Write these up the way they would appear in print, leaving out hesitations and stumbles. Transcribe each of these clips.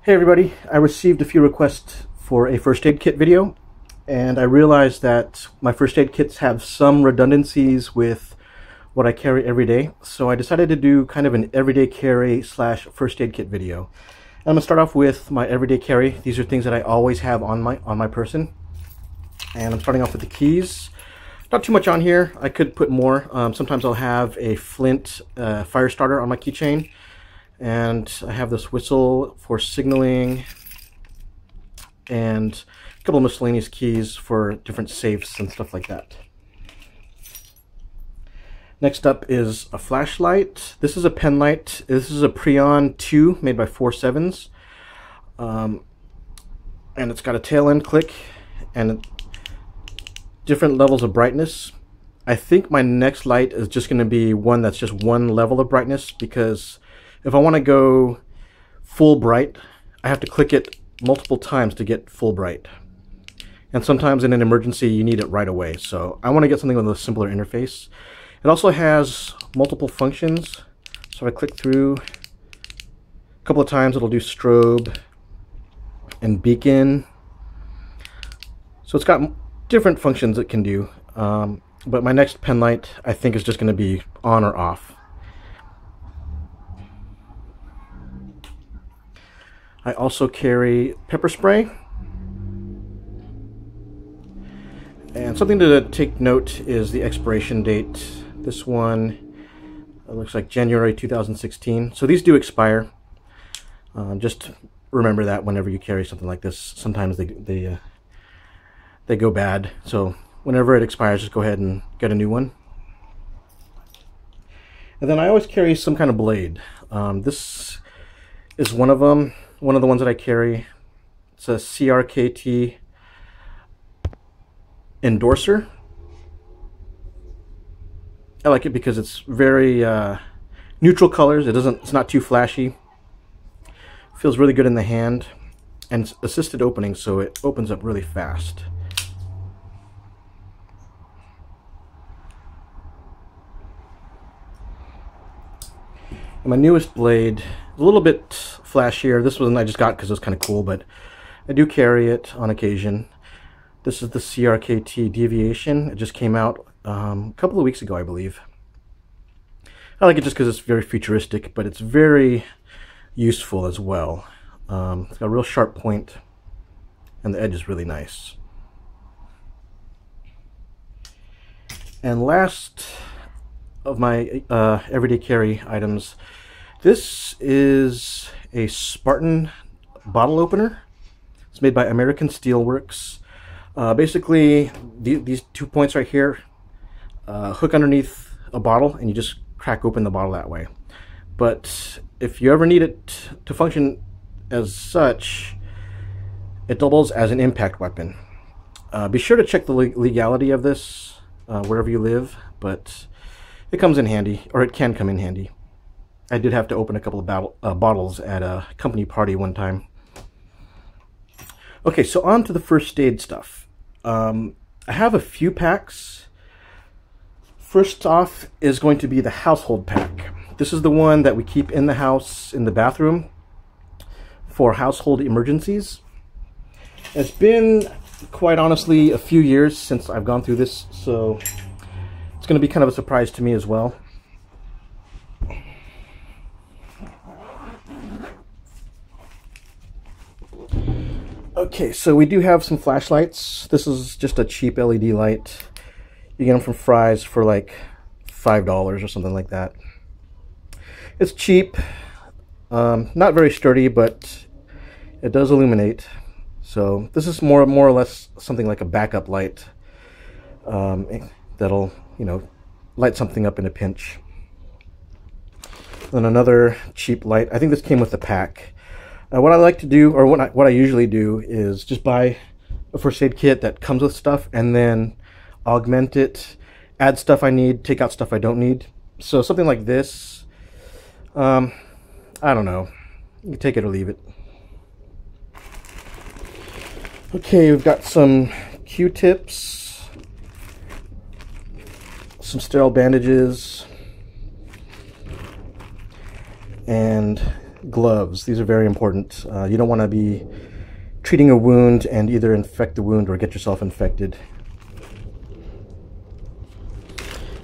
Hey everybody, I received a few requests for a first aid kit video, and I realized that my first aid kits have some redundancies with what I carry every day, so I decided to do kind of an everyday carry slash first aid kit video. And I'm going to start off with my everyday carry. These are things that I always have on my person, and I'm starting off with the keys. Not too much on here. I could put more. Sometimes I'll have a flint fire starter on my keychain. And I have this whistle for signaling and a couple of miscellaneous keys for different safes and stuff like that. Next up is a flashlight. This is a pen light. This is a Preon 2 made by 47s. And it's got a tail end click and different levels of brightness. I think my next light is just going to be one that's just one level of brightness, because if I want to go full bright, I have to click it multiple times to get full bright. And sometimes in an emergency, you need it right away. So I want to get something with a simpler interface. It also has multiple functions. So if I click through a couple of times, it'll do strobe and beacon. So it's got different functions it can do. But my next pen light, I think, is just going to be on or off. I also carry pepper spray. And something to take note is the expiration date. This one looks like January 2016. So these do expire. Just remember that whenever you carry something like this. Sometimes they go bad. So whenever it expires, just go ahead and get a new one. And then I always carry some kind of blade. This is one of them. One of the ones that I carry. It's a CRKT endorser. I like it because it's very neutral colors. It's not too flashy. Feels really good in the hand, and it's assisted opening, so it opens up really fast. And my newest blade, a little bit flashier. This one I just got because it was kind of cool, but I do carry it on occasion. This is the CRKT Deviation. It just came out a couple of weeks ago, I believe. I like it just because it's very futuristic, but it's very useful as well. It's got a real sharp point, and the edge is really nice. And last of my everyday carry items, this is a Spartan bottle opener. It's made by American Steel Works. Basically, these 2 points right here hook underneath a bottle, and you just crack open the bottle that way. But if you ever need it to function as such, it doubles as an impact weapon. Be sure to check the legality of this wherever you live, but it comes in handy, or it can come in handy. I did have to open a couple of bottles at a company party one time. Okay, so on to the first aid stuff. I have a few packs. First off is going to be the household pack. This is the one that we keep in the house, in the bathroom, for household emergencies. It's been, quite honestly, a few years since I've gone through this, so it's going to be kind of a surprise to me as well. Okay, so we do have some flashlights. This is just a cheap LED light. You get them from Fry's for like $5 or something like that. It's cheap, not very sturdy, but it does illuminate. So this is more or less something like a backup light that'll, light something up in a pinch. Then another cheap light. I think this came with the pack. What I like to do, or what I usually do, is just buy a first aid kit that comes with stuff and then augment it, add stuff I need, take out stuff I don't need. So something like this, I don't know, you can take it or leave it. Okay, we've got some Q-tips, some sterile bandages, and gloves. These are very important. You don't want to be treating a wound and either infect the wound or get yourself infected.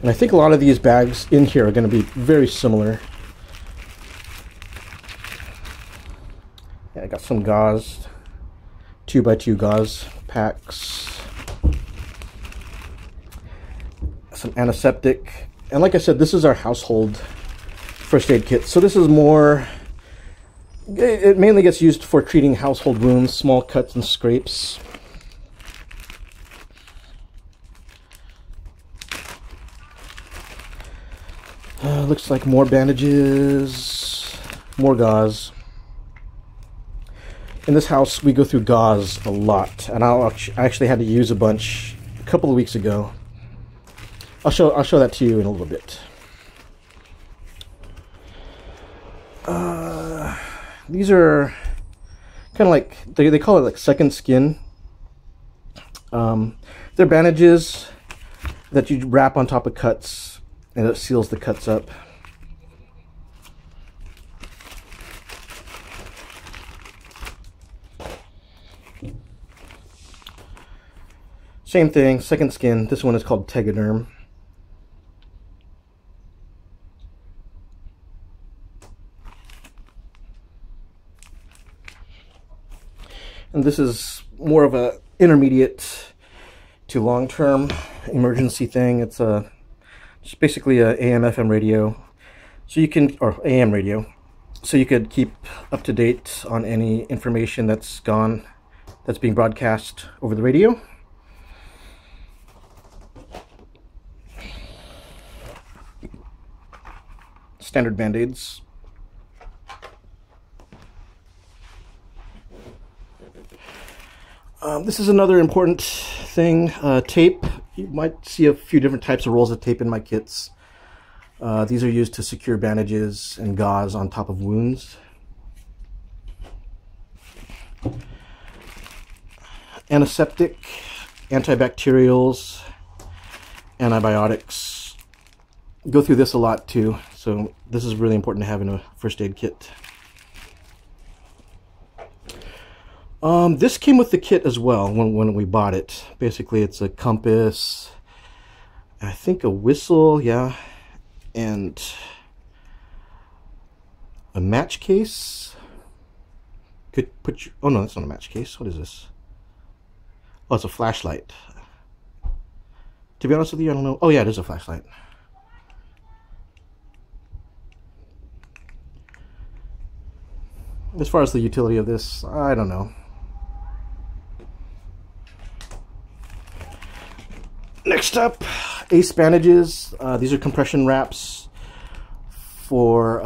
And I think a lot of these bags in here are going to be very similar. Yeah, I got some gauze, 2x2 gauze packs, some antiseptic, and like I said, this is our household first aid kit. So this is more, it mainly gets used for treating household wounds, small cuts and scrapes. Looks like more bandages, more gauze. In this house, we go through gauze a lot, and I actually had to use a bunch a couple of weeks ago. I'll show that to you in a little bit. These are kind of like, they call it like second skin. They're bandages that you wrap on top of cuts, and it seals the cuts up. Same thing, second skin. This one is called Tegaderm. And this is more of a intermediate to long-term emergency thing. It's just basically a AM/FM radio, so you can, or AM radio, so you could keep up to date on any information that's being broadcast over the radio. Standard band-aids. This is another important thing, tape. You might see a few different types of rolls of tape in my kits. These are used to secure bandages and gauze on top of wounds. Antiseptic, antibacterials, antibiotics. Go through this a lot too, so this is really important to have in a first aid kit. This came with the kit as well when we bought it. Basically, it's a compass, I think a whistle, yeah, and a match case. Could put oh no, that's not a match case. What is this? Oh, it's a flashlight. To be honest with you, I don't know. Oh yeah, it is a flashlight. As far as the utility of this, I don't know. Next up, Ace bandages. These are compression wraps for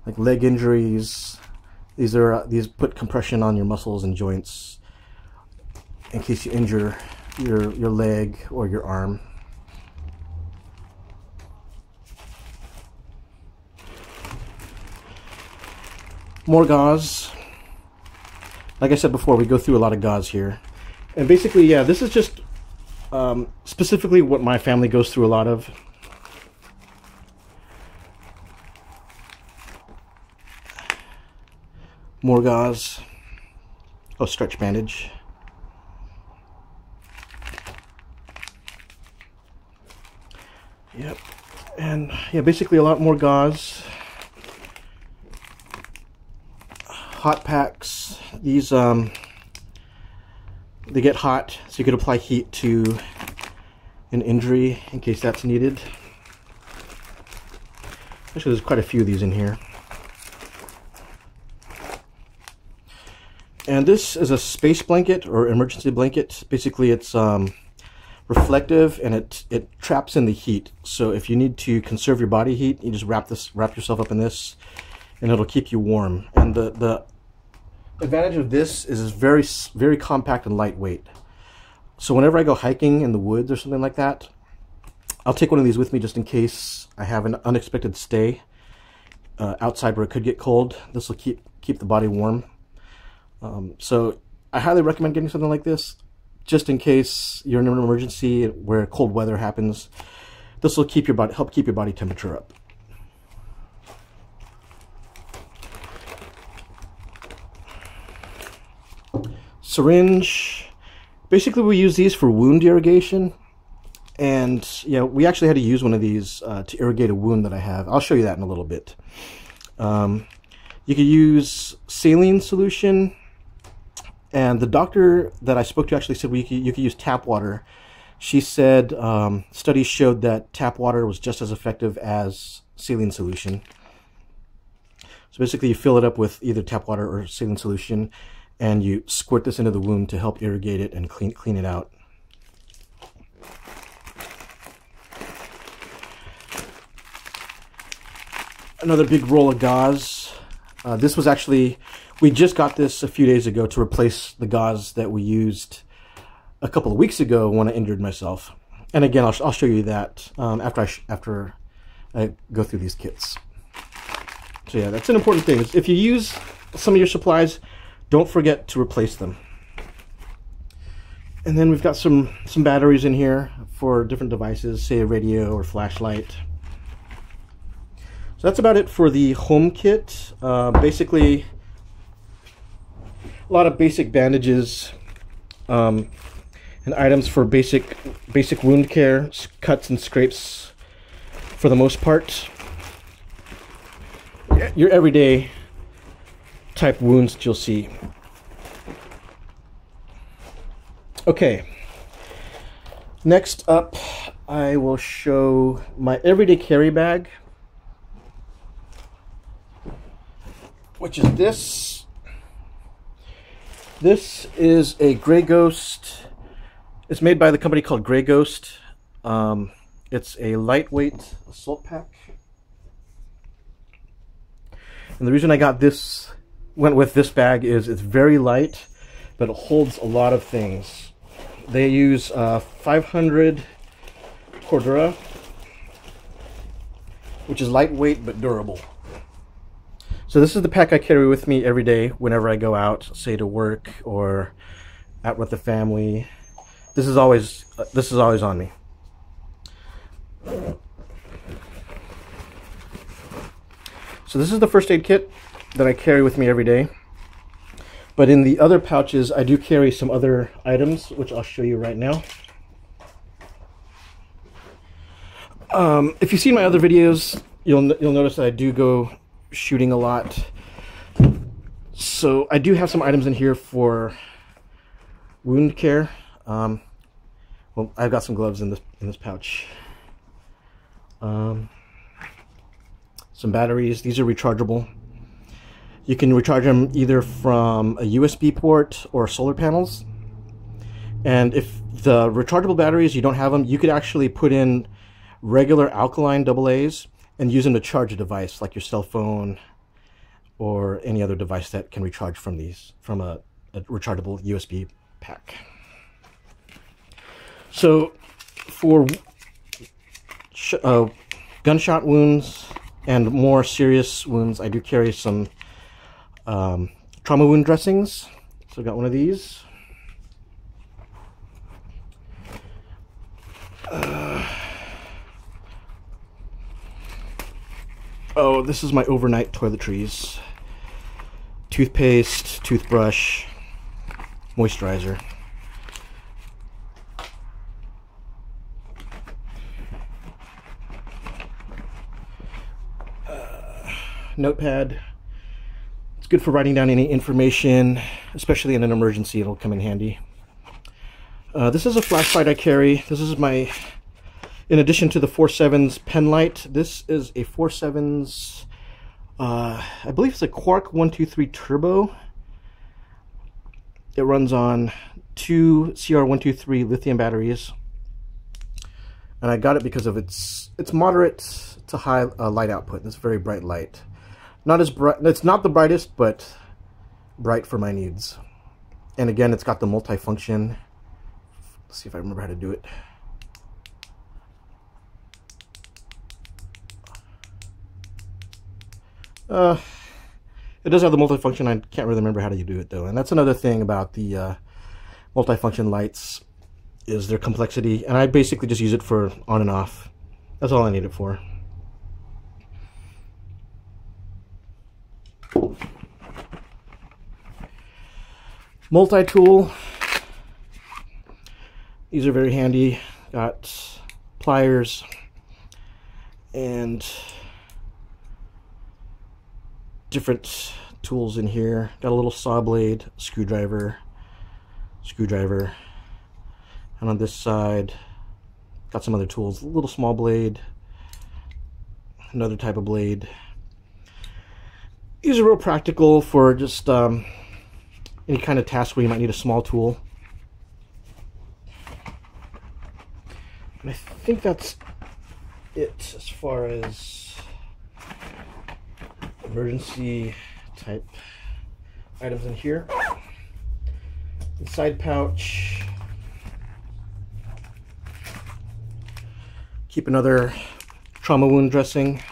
like leg injuries. These put compression on your muscles and joints in case you injure your leg or your arm. More gauze. Like I said before, we go through a lot of gauze here. And basically, yeah, this is just specifically what my family goes through a lot of. More gauze. Oh, stretch bandage. Yep. And yeah, basically a lot more gauze. Hot packs. These they get hot, so you could apply heat to an injury in case that's needed. Actually, there's quite a few of these in here. And this is a space blanket or emergency blanket. Basically, it's reflective and it traps in the heat. So if you need to conserve your body heat, you just wrap yourself up in this, and it'll keep you warm. And the advantage of this is it's very, very compact and lightweight. So whenever I go hiking in the woods or something like that, I'll take one of these with me just in case I have an unexpected stay outside where it could get cold. This will keep the body warm. So I highly recommend getting something like this just in case you're in an emergency where cold weather happens. This will help keep your body temperature up. syringe. Basically, we use these for wound irrigation. And yeah, we actually had to use one of these to irrigate a wound that I have. I'll show you that in a little bit. You could use saline solution. And the doctor that I spoke to actually said you could use tap water. She said studies showed that tap water was just as effective as saline solution. So basically you fill it up with either tap water or saline solution, and you squirt this into the wound to help irrigate it and clean it out. Another big roll of gauze. This was actually, we just got this a few days ago to replace the gauze that we used a couple of weeks ago when I injured myself. And again, I'll show you that after I go through these kits. So yeah, that's an important thing. If you use some of your supplies, don't forget to replace them. And then we've got some batteries in here for different devices, say a radio or flashlight. So that's about it for the home kit. Basically, a lot of basic bandages and items for basic wound care, cuts and scrapes for the most part. Your everyday type wounds that you'll see. Okay, next up I will show my everyday carry bag, which is this. This is a Grey Ghost. It's made by the company called Grey Ghost. It's a lightweight assault pack. And the reason I went with this bag is it's very light, but it holds a lot of things. They use 500 Cordura, which is lightweight but durable. So this is the pack I carry with me every day whenever I go out, say to work or out with the family. This is always on me. So this is the first aid kit that I carry with me every day. But in the other pouches, I do carry some other items, which I'll show you right now. If you've seen my other videos, you'll notice that I do go shooting a lot. So I do have some items in here for wound care. Well, I've got some gloves in this pouch. Some batteries. These are rechargeable. You can recharge them either from a USB port or solar panels. And if the rechargeable batteries, you don't have them, you could actually put in regular alkaline AA's and use them to charge a device like your cell phone or any other device that can recharge from a rechargeable USB pack. So for gunshot wounds and more serious wounds, I do carry some trauma wound dressings. So I got one of these. Oh, this is my overnight toiletries. Toothpaste, toothbrush, moisturizer. Notepad. It's good for writing down any information, especially in an emergency. It'll come in handy. This is a flashlight I carry. This is my, in addition to the 4.7's pen light, this is a 4.7's, I believe it's a Quark 123 Turbo. It runs on 2 CR123 lithium batteries. And I got it because of its moderate to high light output. It's very bright light. Not as bright, it's not the brightest, but bright for my needs. And again, it's got the multifunction. Let's see if I remember how to do it. It does have the multifunction. I can't really remember how to do it though. And that's another thing about the multifunction lights, is their complexity. And I basically just use it for on and off. That's all I need it for. Multi-tool. These are very handy. Got pliers and different tools in here. Got a little saw blade, screwdriver, and on this side got some other tools, a little small blade, another type of blade. These are real practical for just any kind of task where you might need a small tool. And I think that's it as far as emergency type items in here. The side pouch. Keep another trauma wound dressing.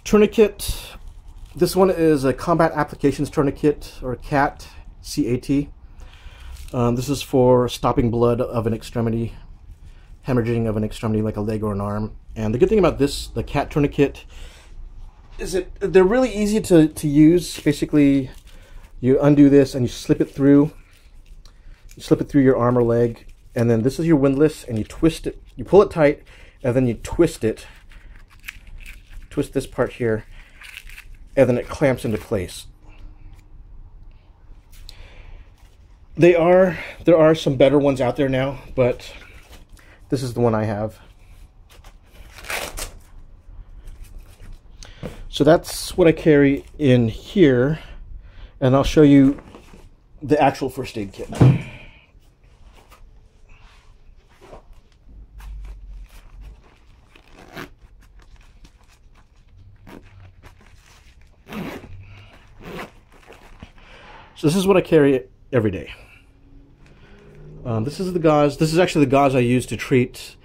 Tourniquet. This one is a Combat Applications Tourniquet, or CAT, C-A-T. This is for stopping blood of an extremity, hemorrhaging of an extremity like a leg or an arm. And the good thing about this, the CAT tourniquet, is that they're really easy to use. Basically, you undo this and you slip it through. You slip it through your arm or leg, and then this is your windlass, and you twist it. You pull it tight, and then you twist it. Twist this part here, and then it clamps into place. There are some better ones out there now, but this is the one I have. So that's what I carry in here, and I'll show you the actual first aid kit. So this is what I carry every day. This is the gauze. This is actually the gauze I used to treat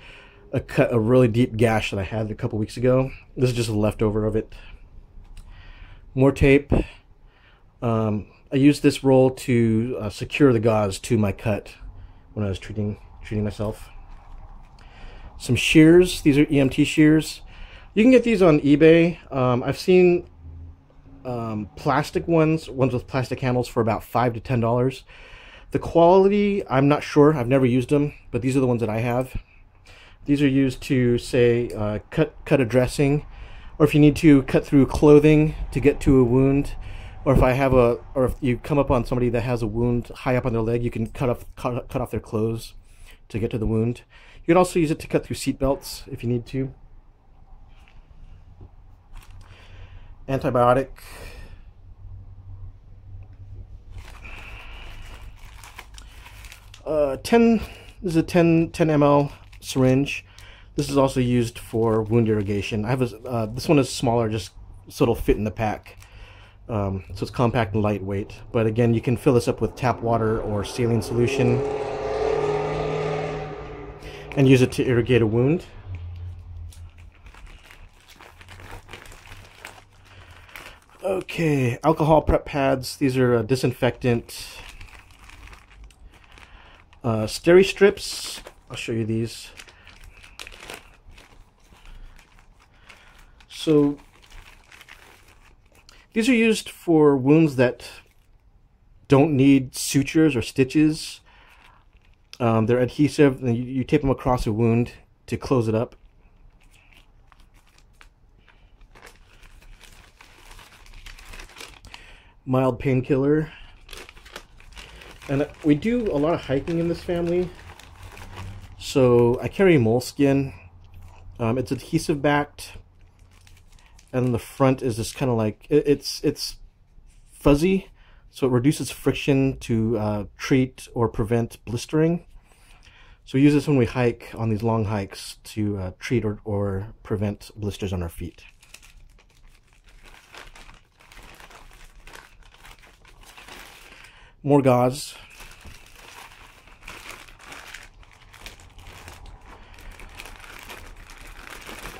a really deep gash that I had a couple weeks ago. This is just a leftover of it. More tape. I used this roll to secure the gauze to my cut when I was treating myself. Some shears. These are EMT shears. You can get these on eBay. I've seen plastic ones with plastic handles for about $5 to $10. The quality, I'm not sure. I've never used them, but these are the ones that I have. These are used to, say, cut a dressing, or if you need to cut through clothing to get to a wound, or if you come up on somebody that has a wound high up on their leg, you can cut off their clothes to get to the wound. You can also use it to cut through seat belts if you need to. Antibiotic. This is a 10 ml syringe. This is also used for wound irrigation. I have this one is smaller, just so it'll fit in the pack. So it's compact and lightweight. But again, you can fill this up with tap water or saline solution and use it to irrigate a wound. Okay, alcohol prep pads. These are disinfectant. Steri strips. I'll show you these. So these are used for wounds that don't need sutures or stitches. They're adhesive, and you tape them across a wound to close it up. Mild painkiller. And we do a lot of hiking in this family, so I carry moleskin. It's adhesive backed, and the front is just kind of like it's fuzzy, so it reduces friction to treat or prevent blistering. So we use this when we hike on these long hikes to treat or prevent blisters on our feet. More gauze.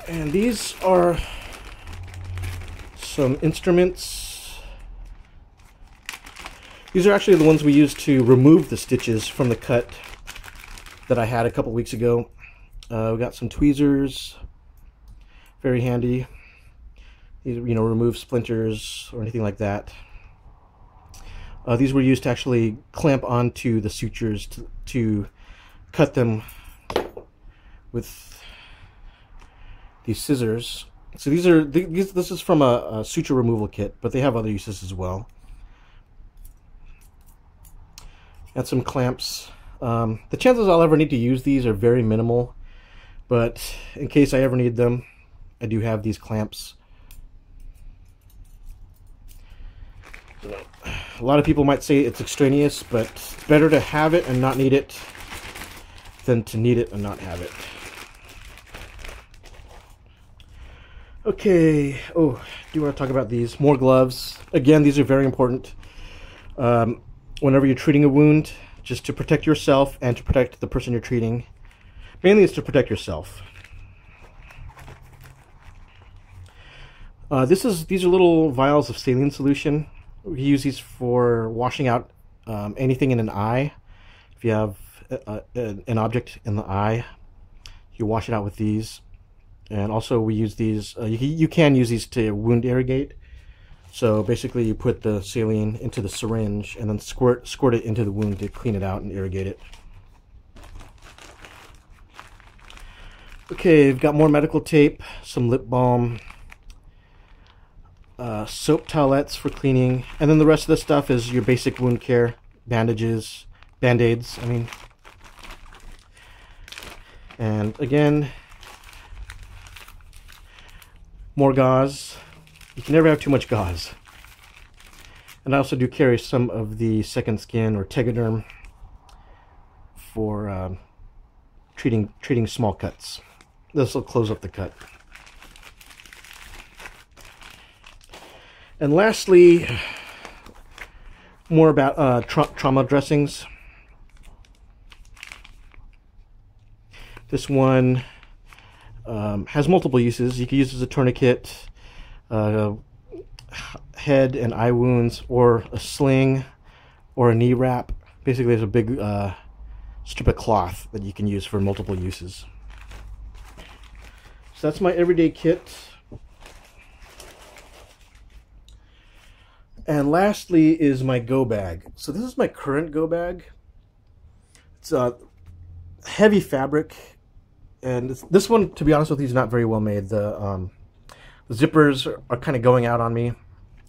And these are some instruments. These are actually the ones we use to remove the stitches from the cut that I had a couple weeks ago. We got some tweezers, very handy. you know, remove splinters or anything like that. These were used to actually clamp onto the sutures to cut them with these scissors. So this is from a suture removal kit, but they have other uses as well. And some clamps. The chances I'll ever need to use these are very minimal, but in case I ever need them, I do have these clamps. A lot of people might say it's extraneous, but it's better to have it and not need it than to need it and not have it. Okay, oh, do you want to talk about these? More gloves. Again, these are very important. Whenever you're treating a wound, just to protect yourself and to protect the person you're treating. Mainly it's to protect yourself. These are little vials of saline solution. We use these for washing out anything in an eye. If you have an object in the eye, you wash it out with these. And also we use these, you can use these to wound irrigate. So basically you put the saline into the syringe and then squirt it into the wound to clean it out and irrigate it. Okay, we've got more medical tape, some lip balm, soap towelettes for cleaning, and then the rest of the stuff is your basic wound care, bandages, band-aids, I mean. And again, more gauze. You can never have too much gauze. And I also do carry some of the Second Skin or Tegaderm for treating small cuts. This will close up the cut. And lastly, more about trauma dressings. This one has multiple uses. You can use it as a tourniquet, head and eye wounds, or a sling, or a knee wrap. Basically, there's a big strip of cloth that you can use for multiple uses. So that's my everyday kit. And lastly is my go bag. So this is my current go bag. It's a heavy fabric, and this one, to be honest with you, is not very well made. The zippers are kind of going out on me,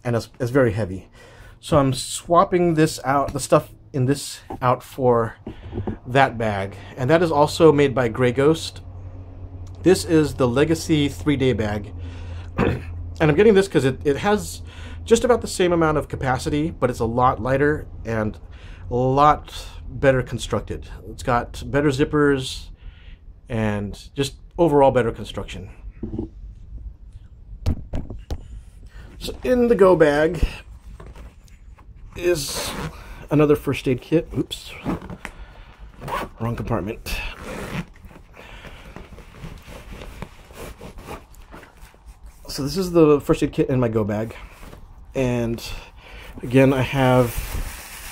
and it's very heavy. So I'm swapping this out, the stuff in this out, for that bag, and that is also made by Grey Ghost. This is the Legacy 3-day bag, and I'm getting this because it has just about the same amount of capacity, but it's a lot lighter and a lot better constructed. It's got better zippers and just overall better construction. So in the go bag is another first aid kit. Oops, wrong compartment. So this is the first aid kit in my go bag. And again, I have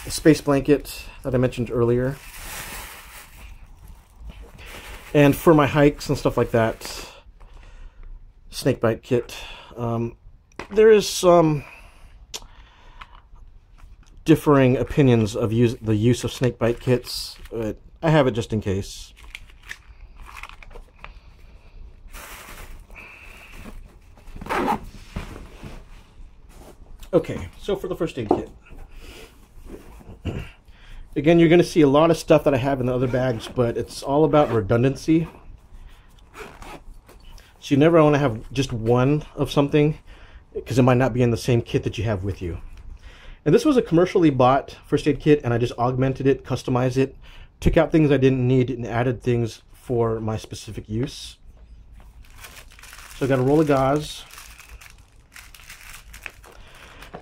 a space blanket that I mentioned earlier. And for my hikes and stuff like that, snakebite kit. There is some differing opinions of the use of snakebite kits, but I have it just in case. Okay, so for the first aid kit. Again, you're going to see a lot of stuff that I have in the other bags, but it's all about redundancy. So you never want to have just one of something, because it might not be in the same kit that you have with you. And this was a commercially bought first aid kit, and I just augmented it, customized it, took out things I didn't need, and added things for my specific use. So I got a roll of gauze,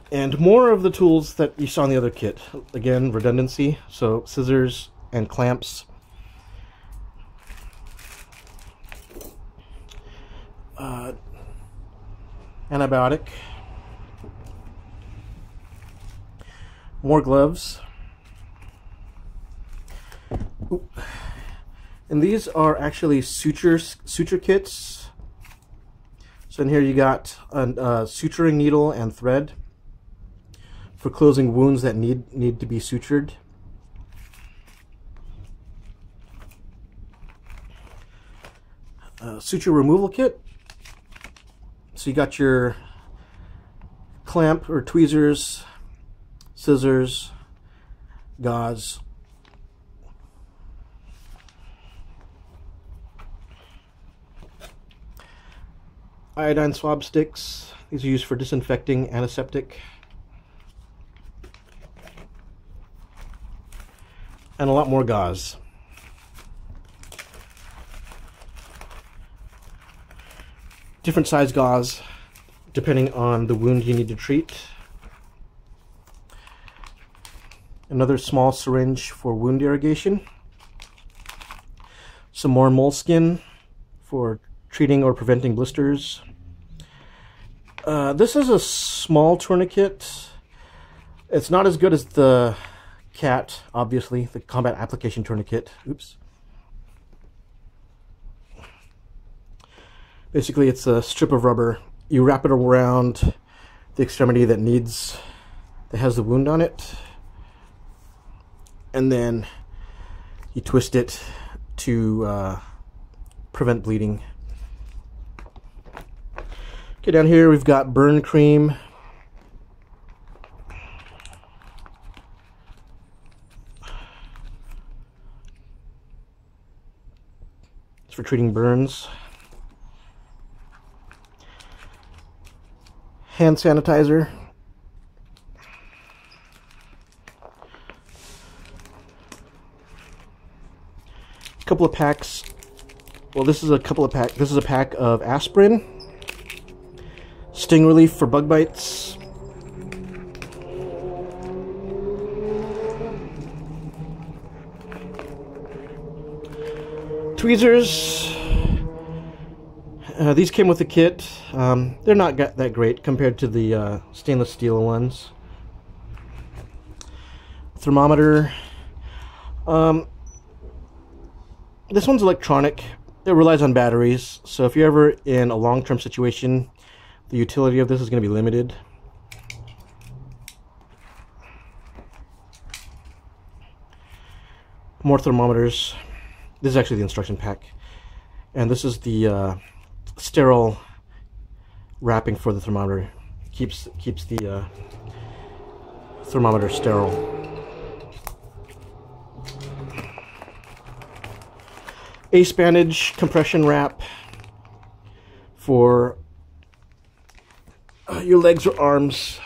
and more of the tools that you saw in the other kit. Again, redundancy, so scissors and clamps. Antibiotic. More gloves. Ooh. And these are actually suture kits. So in here you got a suturing needle and thread for closing wounds that need to be sutured. Suture removal kit. So you got your clamp or tweezers, scissors, gauze, iodine swab sticks. These are used for disinfecting, antiseptic, and a lot more gauze. Different size gauze depending on the wound you need to treat. Another small syringe for wound irrigation. Some more moleskin for treating or preventing blisters. This is a small tourniquet. It's not as good as the CAT, obviously, the combat application tourniquet. Oops. Basically, it's a strip of rubber. You wrap it around the extremity that has the wound on it, and then you twist it to prevent bleeding. Okay, down here we've got burn cream. It's for treating burns. Hand sanitizer. A couple of packs. Well, this is a pack of aspirin. Sting relief for bug bites. Tweezers. These came with the kit. They're not that great compared to the stainless steel ones. Thermometer. This one's electronic. It relies on batteries, so if you're ever in a long-term situation, the utility of this is going to be limited. More thermometers. This is actually the instruction pack, and this is the sterile wrapping for the thermometer. Keeps the thermometer sterile. Ace bandage compression wrap for your legs or arms.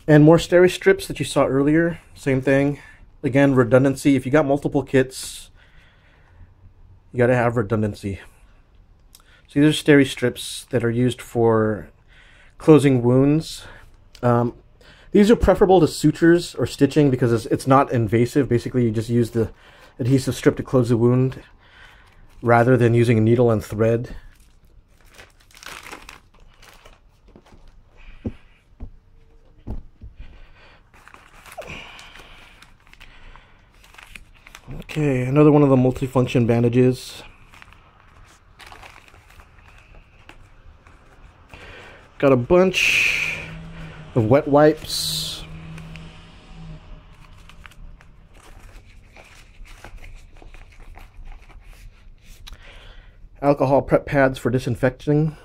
And more steri strips that you saw earlier. Same thing. Again, redundancy. If you got multiple kits, you got to have redundancy. So these are steri strips that are used for closing wounds. These are preferable to sutures or stitching because it's not invasive. Basically, you just use the adhesive strip to close the wound rather than using a needle and thread. Okay, another one of the multifunction bandages. Got a bunch of wet wipes. Alcohol prep pads for disinfecting.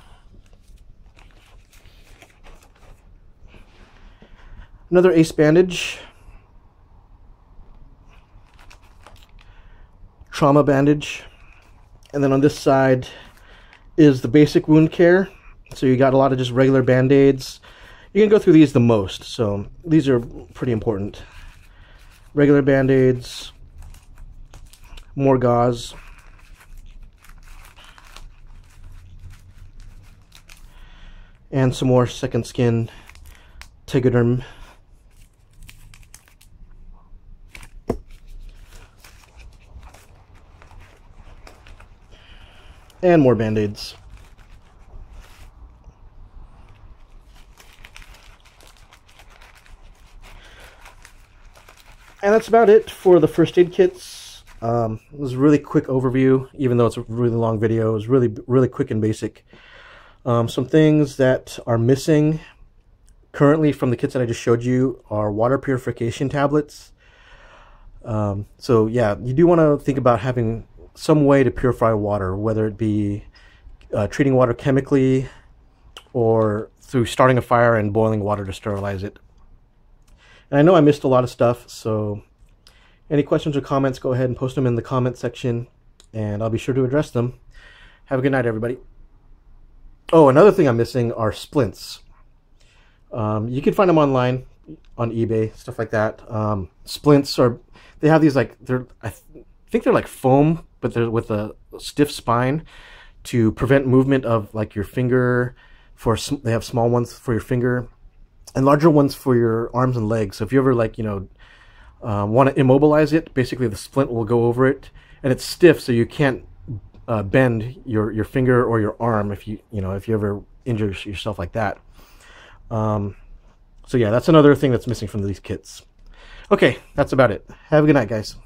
Another Ace bandage. Trauma bandage. And then on this side is the basic wound care. So you got a lot of just regular band-aids. You can go through these the most, so these are pretty important. Regular band-aids, more gauze, and some more second skin Tegaderm. And more band-aids. And that's about it for the first aid kits. It was a really quick overview, even though it's a really long video. It was really quick and basic. Some things that are missing currently from the kits that I just showed you are water purification tablets. So yeah, you do want to think about having some way to purify water, whether it be treating water chemically or through starting a fire and boiling water to sterilize it. And I know I missed a lot of stuff, so any questions or comments, go ahead and post them in the comment section, and I'll be sure to address them. Have a good night, everybody. Oh, another thing I'm missing are splints. You can find them online, on eBay, stuff like that. Splints are, they have these like, I think they're like foam, but they're with a stiff spine to prevent movement of like your finger. They have small ones for your finger and larger ones for your arms and legs. So if you ever like, you know, want to immobilize it, basically the splint will go over it, and it's stiff, so you can't bend your finger or your arm if you ever injure yourself like that. So yeah, that's another thing that's missing from these kits. Okay, that's about it. Have a good night, guys.